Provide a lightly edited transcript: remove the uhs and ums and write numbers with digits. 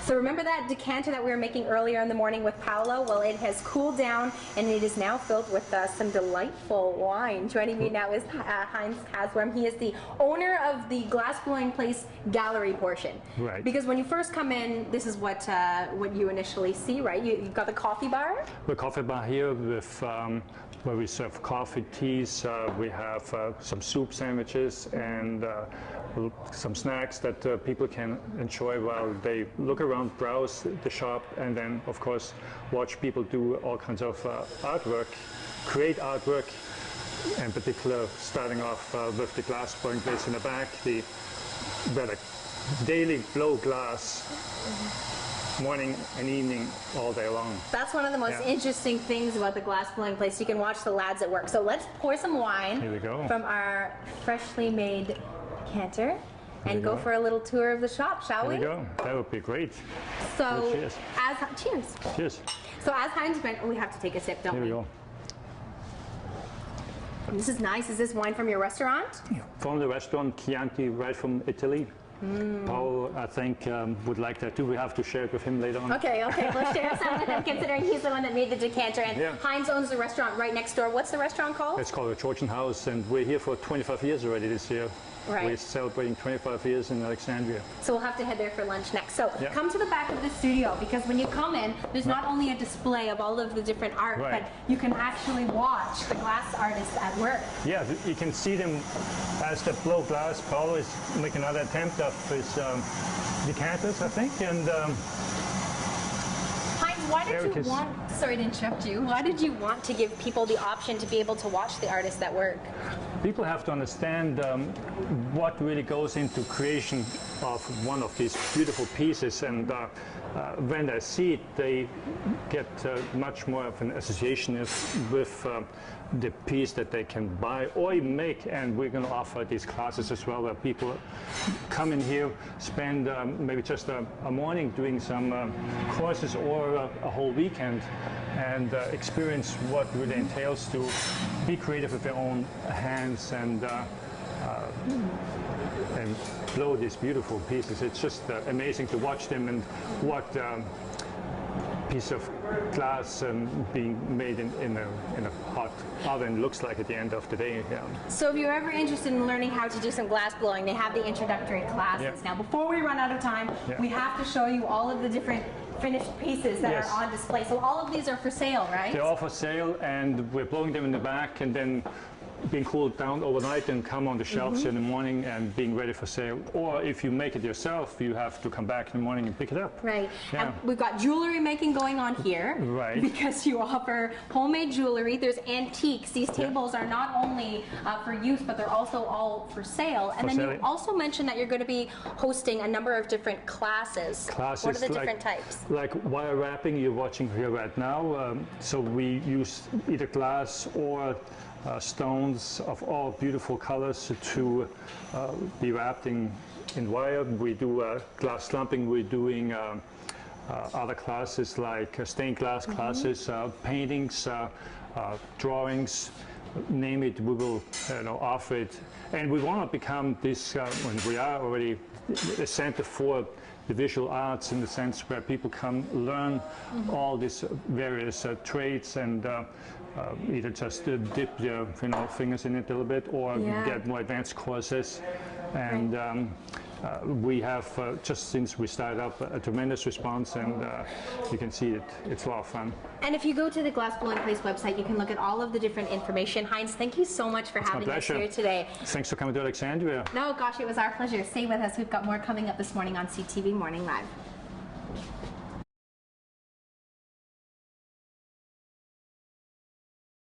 So remember that decanter that we were making earlier in the morning with Paolo? Well, it has cooled down and it is now filled with some delightful wine. Joining me now is Heinz Kasworm. He is the owner of the Glassblowing Place gallery portion. Right. Because when you first come in, this is what you initially see, right? You've got the coffee bar? The coffee bar here with where we serve coffee, teas. We have some soup sandwiches and some snacks that people can enjoy while they look around, browse the shop, and then of course watch people do all kinds of artwork, create artwork, in particular starting off with the Glassblowing Place in the back, where the daily blow glass morning and evening all day long. That's one of the most interesting things about the Glassblowing Place. You can watch the lads at work. So let's pour some wine from our freshly made decanter and go for a little tour of the shop, shall we? There we go. That would be great. So, cheers. Cheers. Cheers. So as Heinz mentioned, we have to take a sip, don't we? Here we go. This is nice. Is this wine from your restaurant? Yeah. From the restaurant Chianti, right from Italy. Paul, I think, would like that too. We have to share it with him later on. Okay, we'll share some with him, considering he's the one that made the decanter. And Heinz owns the restaurant right next door. What's the restaurant called? It's called the Georgian House, and we're here for 25 years already this year. Right. We're celebrating 25 years in Alexandria. So we'll have to head there for lunch next. So come to the back of the studio, because when you come in, there's not only a display of all of the different art, but you can actually watch the glass artists at work. Yeah, you can see them as they blow glass. Paul is making another attempt of his decanters, I think. And Heinz, why did you want, sorry to interrupt you, why did you want to give people the option to be able to watch the artists at work? People have to understand what really goes into creation of one of these beautiful pieces, and when they see it, they get much more of an association with the piece that they can buy or even make. And we're going to offer these classes as well, where people come in here, spend maybe just a morning doing some courses, or a whole weekend, and experience what really entails to be creative with their own hands and blow these beautiful pieces. It's just amazing to watch them, and what piece of glass being made in a hot oven looks like at the end of the day. So if you're ever interested in learning how to do some glass blowing, they have the introductory classes. Now, before we run out of time, we have to show you all of the different finished pieces that are on display. So all of these are for sale, right? They're all for sale, and we're blowing them in the back and then being cooled down overnight and come on the shelves in the morning and being ready for sale. Or if you make it yourself, you have to come back in the morning and pick it up. Right. And we've got jewelry making going on here. Right. Because you offer homemade jewelry. There's antiques. These tables are not only for use, but they're also all for sale. And then you also mentioned that you're going to be hosting a number of different classes. What are the different types? Like wire wrapping you're watching here right now. So we use either glass or stones of all beautiful colors to be wrapped in wire. We do glass slumping. We're doing other classes like stained glass classes, paintings, drawings, name it, we will offer it. And we want to become this, when we are already a center for the visual arts, in the sense where people can learn all these various trades and either just dip their fingers in it a little bit, or get more advanced courses. And we have, just since we started up, a tremendous response, and you can see it. It's a lot of fun. And if you go to the Glassblowing Place website, you can look at all of the different information. Heinz, thank you so much for having us here today. Thanks for coming to Alexandria. No, gosh, it was our pleasure. Stay with us. We've got more coming up this morning on CTV Morning Live.